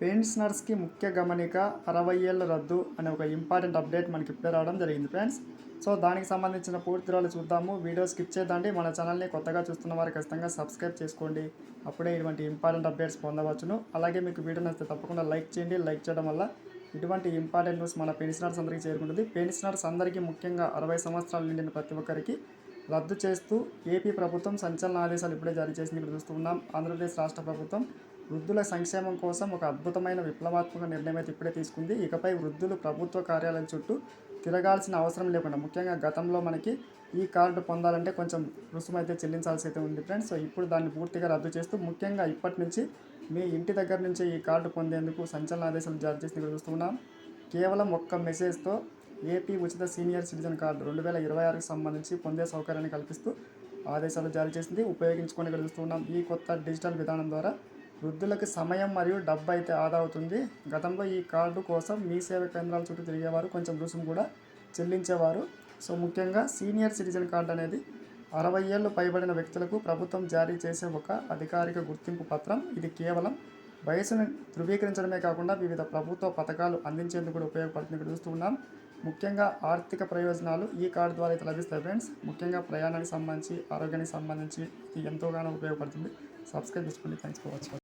పెన్షనర్స్కి ముఖ్య గమనిక 60 ఏళ్ల రద్దు అనే ఒక ఇంపార్టెంట్ అప్డేట్ మనకి ఇప్పుడే రావడం జరిగింది ఫ్రెండ్స్. సో దానికి సంబంధించిన పూర్తి వివరాలు చూద్దాము. వీడియో స్కిప్ చేద్దండి. మన ఛానల్ని కొత్తగా చూస్తున్న వారు ఖచ్చితంగా సబ్స్క్రైబ్ చేసుకోండి. అప్పుడే ఇటువంటి ఇంపార్టెంట్ అప్డేట్స్ పొందవచ్చును. అలాగే మీకు వీడియో నచ్చితే తప్పకుండా లైక్ చేయండి. లైక్ చేయడం వల్ల ఇటువంటి ఇంపార్టెంట్ న్యూస్ మన పెన్షనర్స్ అందరికీ చేరుకుంటుంది. పెన్షనర్స్ అందరికీ ముఖ్యంగా 60 సంవత్సరాలు నిండిన ప్రతి ఒక్కరికి రద్దు చేస్తూ ఏపీ ప్రభుత్వం సంచలన ఆదేశాలు ఇప్పుడే జారీ చేసింది. ఇక్కడ చూస్తూ ఉన్నాం. ఆంధ్రప్రదేశ్ రాష్ట్ర ప్రభుత్వం వృద్ధుల సంక్షేమం కోసం ఒక అద్భుతమైన విప్లవాత్మక నిర్ణయం అయితే ఇప్పుడే తీసుకుంది. ఇకపై వృద్ధులు ప్రభుత్వ కార్యాలయం చుట్టూ తిరగాల్సిన అవసరం లేకుండా, ముఖ్యంగా గతంలో మనకి ఈ కార్డు పొందాలంటే కొంచెం రుసుము అయితే చెల్లించాల్సి అయితే ఉంది ఫ్రెండ్స్. సో ఇప్పుడు దాన్ని పూర్తిగా రద్దు చేస్తూ ముఖ్యంగా ఇప్పటి నుంచి మీ ఇంటి దగ్గర నుంచి ఈ కార్డు పొందేందుకు సంచలన ఆదేశాలు జారీ చేసి ఇక్కడ చూస్తున్నాం. కేవలం ఒక్క మెసేజ్తో ఏపీ ఉచిత సీనియర్ సిటిజన్ కార్డు 2026కి సంబంధించి పొందే సౌకర్యాన్ని కల్పిస్తూ ఆదేశాలు జారీ చేసింది. ఉపయోగించుకొని ఇక్కడ చూస్తున్నాం. ఈ కొత్త డిజిటల్ విధానం ద్వారా వృద్ధులకు సమయం మరియు డబ్బు అయితే ఆదా అవుతుంది. గతంలో ఈ కార్డు కోసం మీ సేవ కేంద్రాల చుట్టూ తిరిగేవారు, కొంచెం రుసుము కూడా చెల్లించేవారు. సో ముఖ్యంగా సీనియర్ సిటిజన్ కార్డు అనేది 60 ఏళ్ళు పైబడిన వ్యక్తులకు ప్రభుత్వం జారీ చేసే ఒక అధికారిక గుర్తింపు పత్రం. ఇది కేవలం వయసును ధృవీకరించడమే కాకుండా వివిధ ప్రభుత్వ పథకాలు అందించేందుకు కూడా ఉపయోగపడుతుంది. ఇక్కడ చూస్తూ ఉన్నాం. ముఖ్యంగా ఆర్థిక ప్రయోజనాలు ఈ కార్డు ద్వారా అయితే లభిస్తాయి ఫ్రెండ్స్. ముఖ్యంగా ప్రయాణానికి సంబంధించి, ఆరోగ్యానికి సంబంధించి ఇది ఎంతోగానో ఉపయోగపడుతుంది. సబ్స్క్రైబ్ చేసుకోండి. Thanks for watching.